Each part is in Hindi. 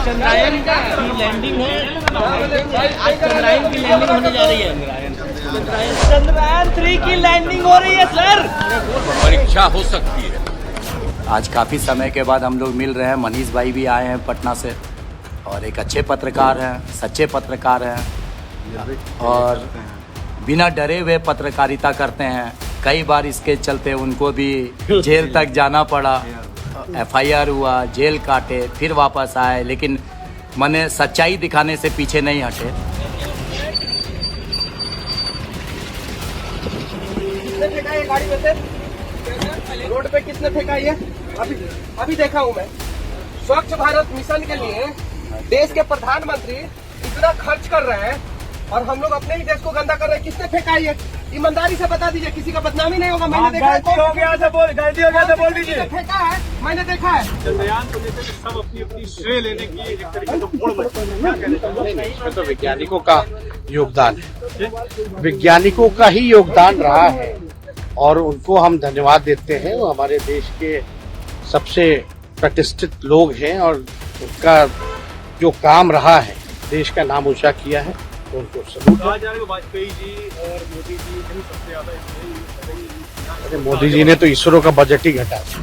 चंद्रयान की लैंडिंग है। आज चंद्रयान की लैंडिंग होने जा रही है। चंद्रयान 3 की लैंडिंग हो रही है सर। परीक्षा हो सकती है। आज काफ़ी समय के बाद हम लोग मिल रहे हैं। मनीष भाई भी आए हैं पटना से और एक अच्छे पत्रकार हैं, सच्चे पत्रकार हैं और बिना डरे हुए पत्रकारिता करते हैं। कई बार इसके चलते उनको भी जेल तक जाना पड़ा, FIR हुआ, जेल काटे, फिर वापस आए, लेकिन मैंने सच्चाई दिखाने से पीछे नहीं हटे। किसने फेंका ये गाड़ी में से? रोड पे किसने फेंका ये? अभी देखा हूँ मैं। स्वच्छ भारत मिशन के लिए देश के प्रधानमंत्री इतना खर्च कर रहे हैं और हम लोग अपने ही देश को गंदा कर रहे हैं। किसने फेंका ये? ईमानदारी से बता दीजिए, किसी का बदनामी नहीं होगा। मैंने देखा है, गलती हो गया तो बोल दीजिए। फेंका है, मैंने देखा है। चंद्रयान को लेकर सब अपनी श्रेय लेने की एक तरीके से होड़ मची है। क्या कहना इसमें तो वैज्ञानिकों का योगदान है, वैज्ञानिकों का ही योगदान रहा है और उनको हम धन्यवाद देते हैं। वो हमारे देश के सबसे प्रतिष्ठित लोग हैं और उनका जो काम रहा है देश का नाम ऊंचा किया है, तो उनको सलूट। कहा जा रहा है वाजपेयी जी और मोदी जी सबसे ज्यादा। मोदी जी ने तो इसरो का बजट ही घटा दिया।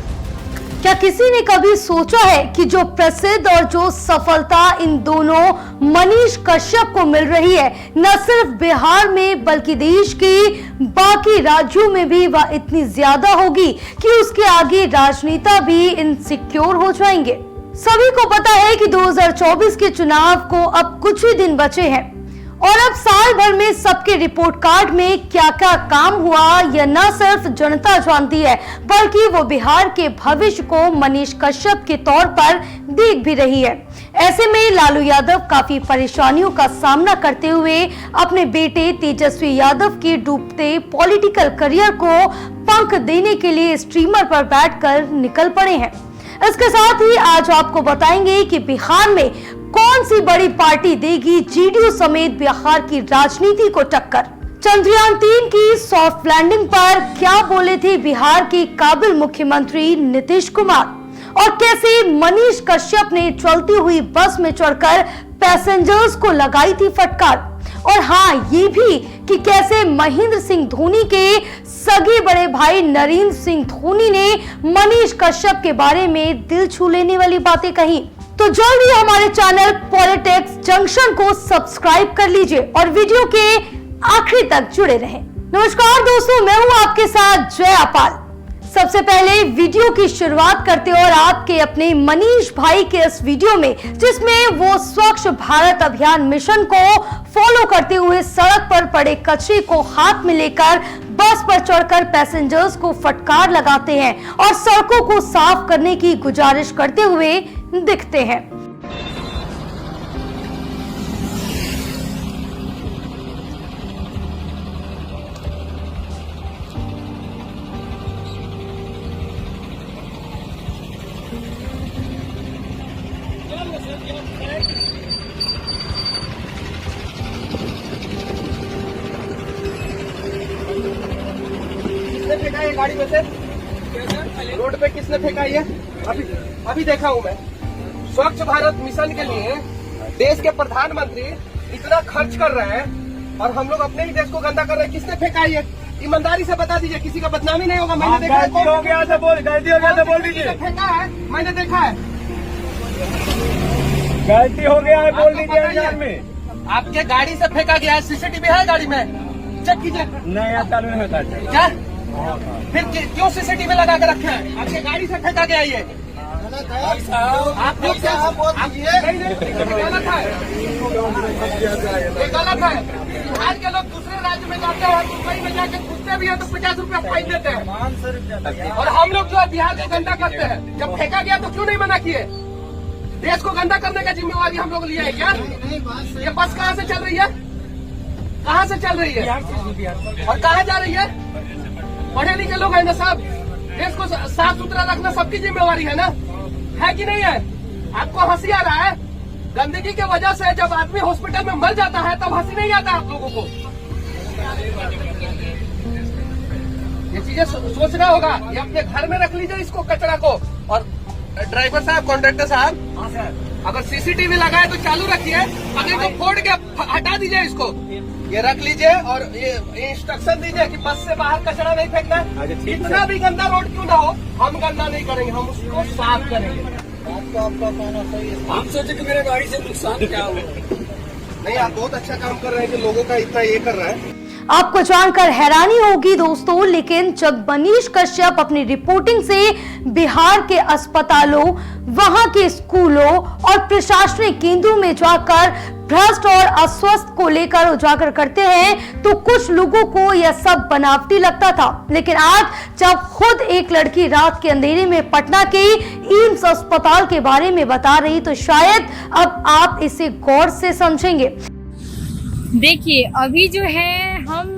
क्या किसी ने कभी सोचा है कि जो प्रसिद्ध और जो सफलता इन दोनों मनीष कश्यप को मिल रही है, न सिर्फ बिहार में बल्कि देश के बाकी राज्यों में भी वह इतनी ज्यादा होगी कि उसके आगे राजनेता भी इनसिक्योर हो जाएंगे। सभी को पता है कि 2024 के चुनाव को अब कुछ ही दिन बचे हैं और अब साल भर में सबके रिपोर्ट कार्ड में क्या क्या काम हुआ यह न सिर्फ जनता जानती है बल्कि वो बिहार के भविष्य को मनीष कश्यप के तौर पर देख भी रही है। ऐसे में लालू यादव काफी परेशानियों का सामना करते हुए अपने बेटे तेजस्वी यादव के डूबते पॉलिटिकल करियर को पंख देने के लिए स्ट्रीमर पर बैठकर निकल पड़े हैं। इसके साथ ही आज आपको बताएंगे कि बिहार में कौन सी बड़ी पार्टी देगी जेडीयू समेत बिहार की राजनीति को टक्कर। चंद्रयान 3 की सॉफ्ट लैंडिंग पर क्या बोले थे बिहार के काबिल मुख्यमंत्री नीतीश कुमार और कैसे मनीष कश्यप ने चलती हुई बस में चढ़कर पैसेंजर्स को लगाई थी फटकार। और हाँ, ये भी कि कैसे महेंद्र सिंह धोनी के सगे बड़े भाई नरेंद्र सिंह धोनी ने मनीष कश्यप के बारे में दिल छू लेने वाली बातें कही। तो जल्दी हमारे चैनल पॉलिटिक्स जंक्शन को सब्सक्राइब कर लीजिए और वीडियो के आखिरी तक जुड़े रहें। नमस्कार दोस्तों, मैं हूं आपके साथ जय अपाल। सबसे पहले वीडियो की शुरुआत करते और आपके अपने मनीष भाई के इस वीडियो में जिसमें वो स्वच्छ भारत अभियान मिशन को फॉलो करते हुए सड़क पर पड़े कचरे को हाथ में लेकर बस पर चढ़कर पैसेंजर्स को फटकार लगाते हैं और सड़कों को साफ करने की गुजारिश करते हुए दिखते हैं। किसने फेंका ये गाड़ी में से? रोड पे किसने फेंका ये? अभी देखा हूँ मैं। स्वच्छ भारत मिशन के लिए देश के प्रधानमंत्री इतना खर्च कर रहे हैं और हम लोग अपने ही देश को गंदा कर रहे हैं। किसने फेंका ये? ईमानदारी से बता दीजिए, किसी का बदनामी नहीं होगा। मैंने देखा है, गलती हो गया तो बोल दीजिए। फेंका है, मैंने देखा है। गलती हो गया है बोल दीजिए। अभियान में आपके गाड़ी से फेंका गया है, CCTV है गाड़ी में, चेक कीजिए। नहीं आता नहीं होता क्या? फिर क्यों CCTV लगा के रखे हैं? आपके गाड़ी से फेंका गया ये। आप लोग क्या गलत है, ये गलत है। बिहार के लोग दूसरे राज्य में जाते हैं, मुंबई में जाके पूछते भी हैं तो 50 रुपया फाइन देते हैं और हम लोग जो है बिहार को गंदा करते हैं। जब फेंका गया तो क्यों नहीं मना किए? देश को गंदा करने का जिम्मेवारी हम लोग लिए है क्या? ये बस कहाँ से चल रही है? कहाँ से चल रही है और कहाँ जा रही है? पढ़े लिखे लोग हैं ना साहब, देश को साफ सुथरा रखना सबकी जिम्मेवारी है ना, है कि नहीं है? आपको हंसी आ रहा है? गंदगी की वजह से जब आदमी हॉस्पिटल में मर जाता है तब हंसी नहीं आता आप लोगों को। ये चीजें सोचना होगा। ये अपने घर में रख लीजिए इसको, कचरा को। और ड्राइवर साहब, कॉन्ट्रैक्टर साहब, अगर सीसीटीवी लगाए तो चालू रखिए, अगर को फोड़ के हटा दीजिए, इसको ये रख लीजिए और ये इंस्ट्रक्शन दीजिए कि बस से बाहर कचरा नहीं फेंकना है। कितना भी गंदा रोड क्यों ना हो, हम गंदा नहीं करेंगे, हम उसको साफ करेंगे। आपका कहना सही है। हम सोचे कि मेरे गाड़ी से नुकसान क्या हुआ। नहीं, आप बहुत अच्छा काम कर रहे हैं कि लोगों का इतना ये कर रहा है। आपको जानकर हैरानी होगी दोस्तों, लेकिन जब मनीष कश्यप अपनी रिपोर्टिंग से बिहार के अस्पतालों, वहां के स्कूलों और प्रशासनिक केंद्रों में जाकर भ्रष्ट और अस्वस्थ को लेकर उजागर करते हैं तो कुछ लोगों को यह सब बनावटी लगता था। लेकिन आज जब खुद एक लड़की रात के अंधेरे में पटना के एम्स अस्पताल के बारे में बता रही तो शायद अब आप इसे गौर से समझेंगे। देखिए, अभी जो है हम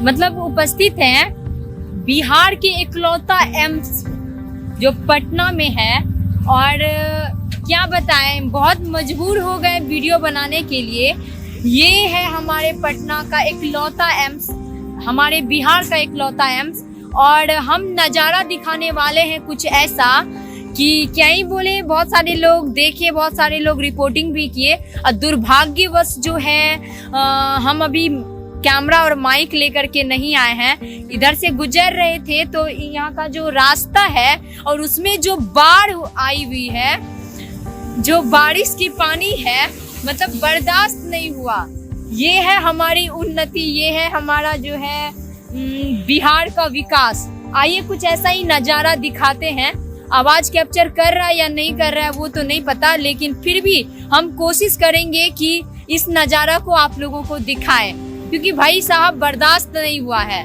मतलब उपस्थित हैं बिहार के इकलौता एम्स जो पटना में है, और क्या बताएं, बहुत मजबूर हो गए वीडियो बनाने के लिए। ये है हमारे पटना का इकलौता एम्स, हमारे बिहार का इकलौता एम्स, और हम नज़ारा दिखाने वाले हैं कुछ ऐसा कि क्या ही बोले। बहुत सारे लोग देखे, बहुत सारे लोग रिपोर्टिंग भी किए, और दुर्भाग्यवश जो है हम अभी कैमरा और माइक लेकर के नहीं आए हैं। इधर से गुजर रहे थे तो यहाँ का जो रास्ता है और उसमें जो बाढ़ आई हुई है, जो बारिश की पानी है, मतलब बर्दाश्त नहीं हुआ। ये है हमारी उन्नति, ये है हमारा जो है बिहार का विकास। आइए कुछ ऐसा ही नज़ारा दिखाते हैं। आवाज कैप्चर कर रहा है या नहीं कर रहा है वो तो नहीं पता, लेकिन फिर भी हम कोशिश करेंगे कि इस नज़ारा को आप लोगों को दिखाएं, क्योंकि भाई साहब बर्दाश्त नहीं हुआ है।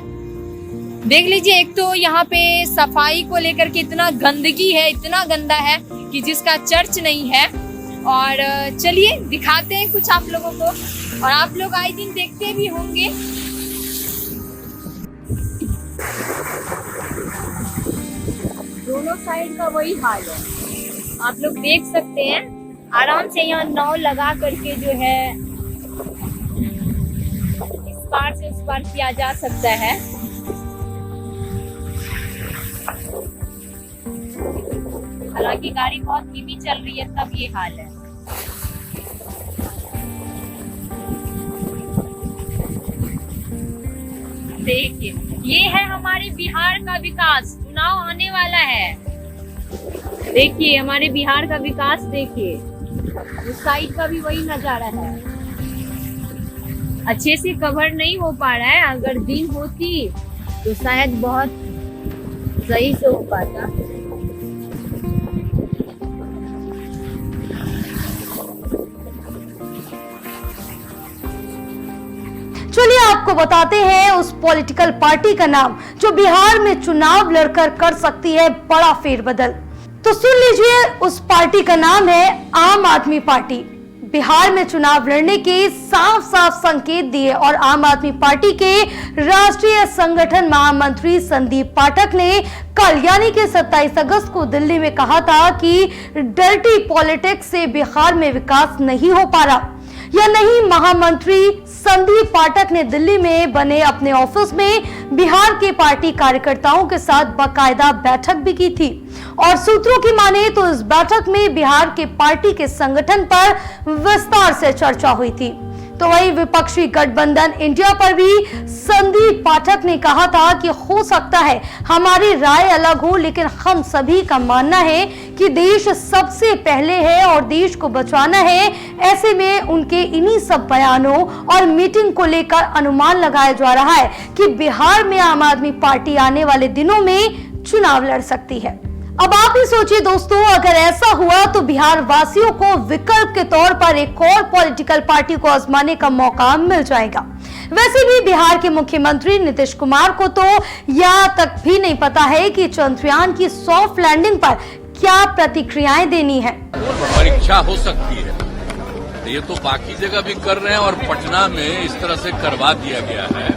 देख लीजिए, एक तो यहाँ पे सफाई को लेकर के इतना गंदगी है, इतना गंदा है कि जिसका चर्च नहीं है। और चलिए दिखाते हैं कुछ आप लोगों को, और आप लोग आए दिन देखते भी होंगे। दोनों साइड का वही हाल है, आप लोग देख सकते हैं। आराम से यहाँ नाव लगा करके जो है इस पार से उस पार किया जा सकता है। हालांकि गाड़ी बहुत धीमी चल रही है, तब ये हाल है। देखिए, ये है हमारे बिहार का विकास। चुनाव आने वाला है, देखिए हमारे बिहार का विकास। देखिए उस साइड का भी वही नजारा है। अच्छे से कवर नहीं हो पा रहा है, अगर दिन होती तो शायद बहुत सही से हो पाता। चलिए आपको बताते हैं उस पॉलिटिकल पार्टी का नाम जो बिहार में चुनाव लड़कर कर सकती है बड़ा फेरबदल। तो सुन लीजिए, उस पार्टी का नाम है आम आदमी पार्टी। बिहार में चुनाव लड़ने के साफ साफ संकेत दिए और आम आदमी पार्टी के राष्ट्रीय संगठन महामंत्री संदीप पाठक ने कल यानी कि 27 अगस्त को दिल्ली में कहा था कि डर्टी पॉलिटिक्स से बिहार में विकास नहीं हो पा रहा। या नहीं, महामंत्री संदीप पाठक ने दिल्ली में बने अपने ऑफिस में बिहार के पार्टी कार्यकर्ताओं के साथ बाकायदा बैठक भी की थी, और सूत्रों की माने तो इस बैठक में बिहार के पार्टी के संगठन पर विस्तार से चर्चा हुई थी। तो वही विपक्षी गठबंधन इंडिया पर भी संदीप पाठक ने कहा था कि हो सकता है हमारी राय अलग हो, लेकिन हम सभी का मानना है कि देश सबसे पहले है और देश को बचाना है। ऐसे में उनके इन्हीं सब बयानों और मीटिंग को लेकर अनुमान लगाया जा रहा है कि बिहार में आम आदमी पार्टी आने वाले दिनों में चुनाव लड़ सकती है। अब आप ही सोचिए दोस्तों, अगर ऐसा हुआ तो बिहार वासियों को विकल्प के तौर पर एक और पॉलिटिकल पार्टी को आजमाने का मौका मिल जाएगा। वैसे भी बिहार के मुख्यमंत्री नीतीश कुमार को तो यहाँ तक भी नहीं पता है कि चंद्रयान की सॉफ्ट लैंडिंग पर क्या प्रतिक्रियाएं देनी है। परीक्षा हो सकती है, ये तो बाकी जगह भी कर रहे हैं और पटना में इस तरह से करवा दिया गया है।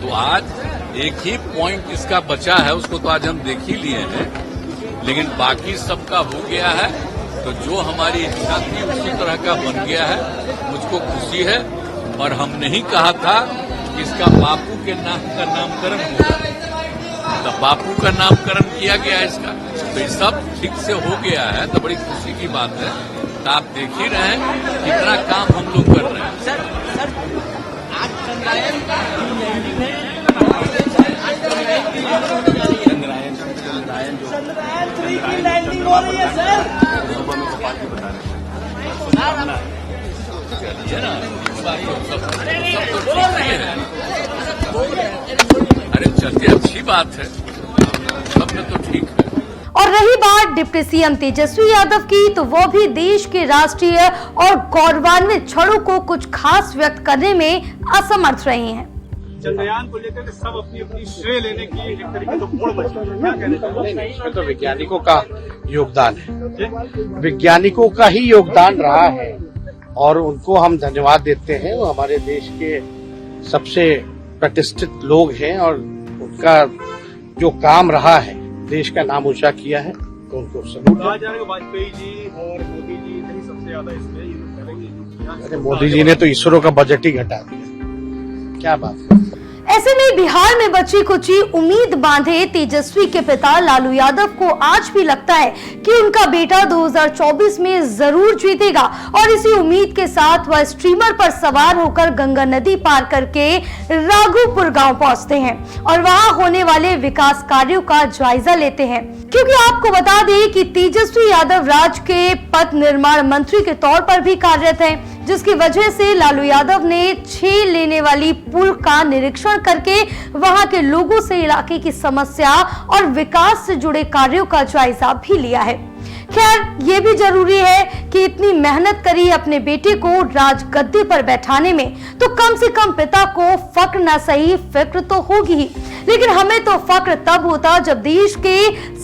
तो आज एक ही पॉइंट इसका बचा है, उसको तो आज हम देख ही लिए हैं, लेकिन बाकी सबका हो गया है। तो जो हमारी इच्छा थी उसी तरह का बन गया है, मुझको खुशी है। और हमने ही कहा था कि इसका बापू के नाम का नामकरण होगा, तो बापू का नामकरण किया गया इसका। तो ये सब ठीक से हो गया है तो बड़ी खुशी की बात है। तो आप देख ही रहे हैं कितना काम हम लोग कर रहे हैं। सर आज चंद्रयान की लैंडिंग है, चंद्रयान 3 की लैंडिंग हो रही है सर। अरे चलते अच्छी बात है, सब में तो ठीक है। और रही बात डिप्टी सीएम तेजस्वी यादव की, तो वो भी देश के राष्ट्रीय और गौरवान्वित क्षणों को कुछ खास व्यक्त करने में असमर्थ रही हैं। चंद्रयान को लेकर के सब अपनी अपनी श्रेय लेने की एक तरीके से होड़ मची है, क्या कहना चाहिए? नहीं, इसमें तो वैज्ञानिकों का योगदान है, वैज्ञानिकों का ही योगदान रहा है और उनको हम धन्यवाद देते हैं। वो हमारे देश के सबसे प्रतिष्ठित लोग हैं और उनका जो काम रहा है देश का नाम ऊंचा किया है, तो उनको सलूट। कहा जा रहा है वाजपेयी जी और मोदी जी ने ही सबसे ज्यादा इसमें यूज करेंगे। अरे मोदी जी ने तो इसरो का बजट ही घटा दिया, क्या बात है। ऐसे में बिहार में बची कुची उम्मीद बांधे तेजस्वी के पिता लालू यादव को आज भी लगता है कि उनका बेटा 2024 में जरूर जीतेगा और इसी उम्मीद के साथ वह स्ट्रीमर पर सवार होकर गंगा नदी पार करके राघोपुर गांव पहुंचते हैं और वहां होने वाले विकास कार्यों का जायजा लेते हैं। क्योंकि आपको बता दें कि तेजस्वी यादव राज्य के पथ निर्माण मंत्री के तौर पर भी कार्यरत हैं, जिसकी वजह से लालू यादव ने 6 लेने वाली पुल का निरीक्षण करके वहां के लोगों से इलाके की समस्या और विकास से जुड़े कार्यों का जायजा भी लिया है। खैर, ये भी जरूरी है कि इतनी मेहनत करी अपने बेटे को राजगद्दी पर बैठाने में, तो कम से कम पिता को फक्र न सही फिक्र तो होगी ही। लेकिन हमें तो फक्र तब होता जब देश के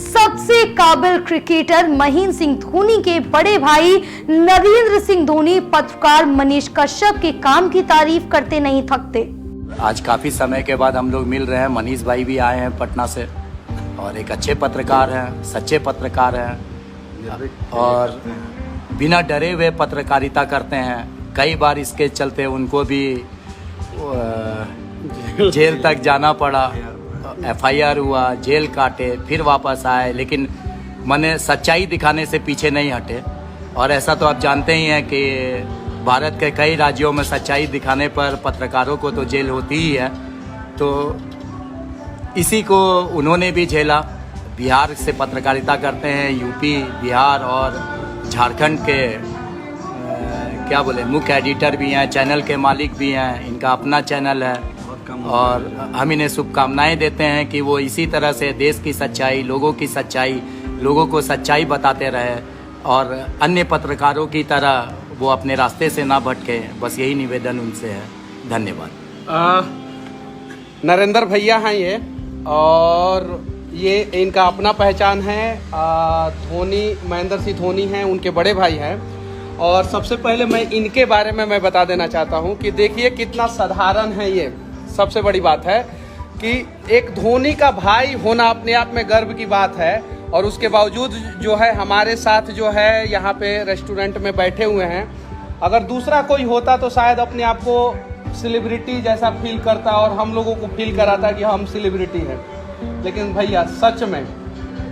सबसे काबिल क्रिकेटर महेंद्र सिंह धोनी के बड़े भाई नरेंद्र सिंह धोनी पत्रकार मनीष कश्यप के काम की तारीफ करते नहीं थकते। आज काफ़ी समय के बाद हम लोग मिल रहे हैं। मनीष भाई भी आए हैं पटना से और एक अच्छे पत्रकार हैं, सच्चे पत्रकार हैं और बिना डरे हुए पत्रकारिता करते हैं। कई बार इसके चलते उनको भी जेल तक जाना पड़ा, एफआईआर हुआ, जेल काटे, फिर वापस आए, लेकिन मने सच्चाई दिखाने से पीछे नहीं हटे। और ऐसा तो आप जानते ही हैं कि भारत के कई राज्यों में सच्चाई दिखाने पर पत्रकारों को तो जेल होती ही है, तो इसी को उन्होंने भी झेला। बिहार से पत्रकारिता करते हैं, यूपी, बिहार और झारखंड के क्या बोले मुख्य एडिटर भी हैं, चैनल के मालिक भी हैं, इनका अपना चैनल है और हम इन्हें शुभकामनाएं देते हैं कि वो इसी तरह से देश की सच्चाई, लोगों की सच्चाई, लोगों को सच्चाई बताते रहे और अन्य पत्रकारों की तरह वो अपने रास्ते से ना भटके। बस यही निवेदन उनसे है। धन्यवाद। नरेंद्र भैया हैं ये, और ये इनका अपना पहचान है। धोनी, महेंद्र सिंह धोनी हैं, उनके बड़े भाई हैं। और सबसे पहले मैं इनके बारे में मैं बता देना चाहता हूं कि देखिए कितना साधारण है ये। सबसे बड़ी बात है कि एक धोनी का भाई होना अपने आप में गर्व की बात है और उसके बावजूद जो है हमारे साथ जो है यहाँ पे रेस्टोरेंट में बैठे हुए हैं। अगर दूसरा कोई होता तो शायद अपने आप को सेलिब्रिटी जैसा फील करता और हम लोगों को फील कराता कि हम सेलिब्रिटी हैं। लेकिन भैया सच में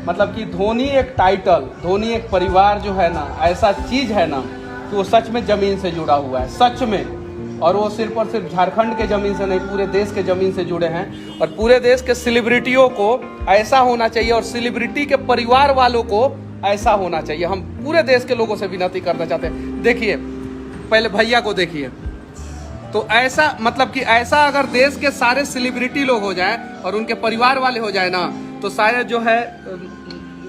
मतलब कि धोनी एक टाइटल, धोनी एक परिवार जो है ना, ऐसा चीज़ है ना कि वो सच में ज़मीन से जुड़ा हुआ है, सच में। और वो सिर्फ और सिर्फ झारखंड के ज़मीन से नहीं, पूरे देश के ज़मीन से जुड़े हैं। और पूरे देश के सेलिब्रिटियों को ऐसा होना चाहिए और सेलिब्रिटी के परिवार वालों को ऐसा होना चाहिए। हम पूरे देश के लोगों से विनती करना चाहते हैं। देखिए पहले भैया को देखिए, तो ऐसा मतलब कि ऐसा अगर देश के सारे सेलिब्रिटी लोग हो जाएं और उनके परिवार वाले हो जाए ना, तो शायद जो है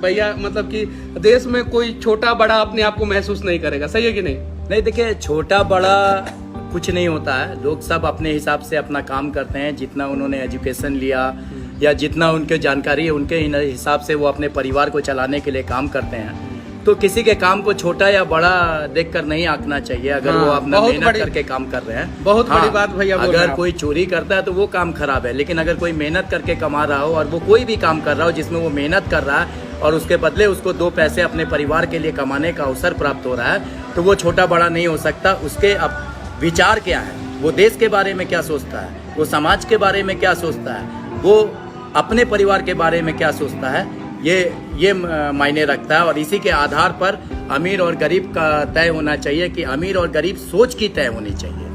भैया मतलब कि देश में कोई छोटा बड़ा अपने आप को महसूस नहीं करेगा। सही है कि नहीं? नहीं, देखिए छोटा बड़ा कुछ नहीं होता है। लोग सब अपने हिसाब से अपना काम करते हैं। जितना उन्होंने एजुकेशन लिया या जितना उनके जानकारी है, उनके हिसाब से वो अपने परिवार को चलाने के लिए काम करते हैं। तो किसी के काम को छोटा या बड़ा देखकर नहीं आंकना चाहिए। अगर वो अपना मेहनत करके काम कर रहे हैं, बहुत बड़ी बात भैया। अगर कोई चोरी करता है तो वो काम खराब है, लेकिन अगर कोई मेहनत करके कमा रहा हो और वो कोई भी काम कर रहा हो जिसमें वो मेहनत कर रहा है और उसके बदले उसको 2 पैसे अपने परिवार के लिए कमाने का अवसर प्राप्त हो रहा है, तो वो छोटा बड़ा नहीं हो सकता। उसके अब विचार क्या है, वो देश के बारे में क्या सोचता है, वो समाज के बारे में क्या सोचता है, वो अपने परिवार के बारे में क्या सोचता है, ये मायने रखता है। और इसी के आधार पर अमीर और गरीब का तय होना चाहिए कि अमीर और गरीब सोच की तय होनी चाहिए।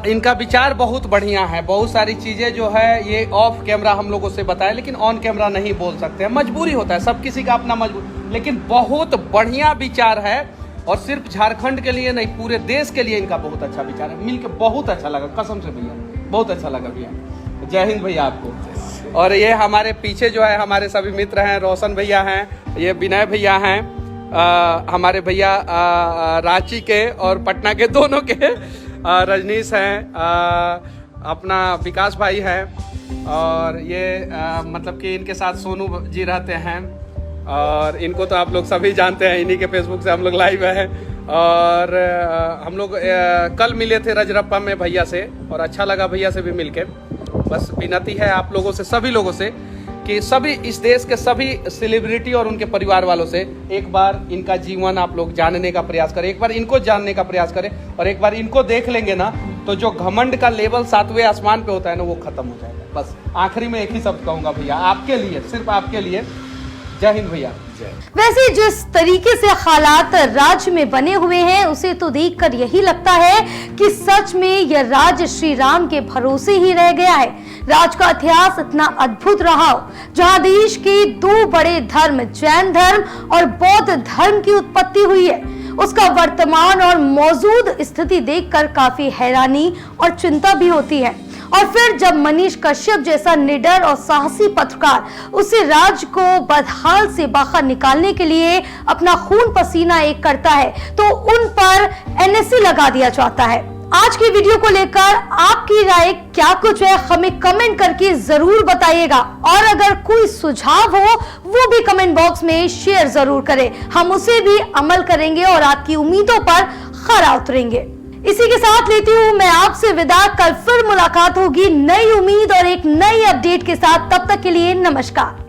इनका विचार बहुत बढ़िया है। बहुत सारी चीजें जो है ये ऑफ कैमरा हम लोगों से बताए, लेकिन ऑन कैमरा नहीं बोल सकते हैं, मजबूरी होता है, सब किसी का अपना मजबूरी, लेकिन बहुत बढ़िया विचार है। और सिर्फ झारखंड के लिए नहीं, पूरे देश के लिए इनका बहुत अच्छा विचार है। मिलके बहुत अच्छा लगा, कसम से भैया, बहुत अच्छा लगा भैया। जय हिंद भैया आपको। और ये हमारे पीछे जो है हमारे सभी मित्र हैं, रोशन भैया हैं, ये विनय भैया हैं, हमारे भैया रांची के और पटना के दोनों के, रजनीश हैं, अपना विकास भाई हैं, और ये मतलब कि इनके साथ सोनू जी रहते हैं। और इनको तो आप लोग सभी जानते हैं, इन्हीं के फेसबुक से हम लोग लाइव हैं। और हम लोग कल मिले थे रजरप्पा में भैया से, और अच्छा लगा भैया से भी मिलके। बस विनती है आप लोगों से, सभी लोगों से, कि सभी इस देश के सभी सेलिब्रिटी और उनके परिवार वालों से एक बार इनका जीवन आप लोग जानने का प्रयास करें, एक बार इनको जानने का प्रयास करें। और एक बार इनको देख लेंगे ना, तो जो घमंड का लेवल 7वें आसमान पे होता है ना, वो खत्म हो जाएगा। बस आखिरी में एक ही शब्द कहूंगा भैया, आपके लिए, सिर्फ आपके लिए, जय हिंद भैया। वैसे जिस तरीके से हालात राज्य में बने हुए हैं, उसे तो देखकर यही लगता है कि सच में यह राज्य श्री राम के भरोसे ही रह गया है। राज्य का इतिहास इतना अद्भुत रहा हो, जहां देश के दो बड़े धर्म, जैन धर्म और बौद्ध धर्म की उत्पत्ति हुई है, उसका वर्तमान और मौजूद स्थिति देखकर काफी हैरानी और चिंता भी होती है। और फिर जब मनीष कश्यप जैसा निडर और साहसी पत्रकार उसे राज्य को बदहाल से बाहर निकालने के लिए अपना खून पसीना एक करता है, तो उन पर एनएससी लगा दिया जाता है। आज की वीडियो को लेकर आपकी राय क्या कुछ है, हमें कमेंट करके जरूर बताइएगा। और अगर कोई सुझाव हो वो भी कमेंट बॉक्स में शेयर जरूर करें, हम उसे भी अमल करेंगे और आपकी उम्मीदों पर खरा उतरेंगे। इसी के साथ लेती हूँ मैं आपसे विदा। कल फिर मुलाकात होगी नई उम्मीद और एक नई अपडेट के साथ। तब तक के लिए नमस्कार।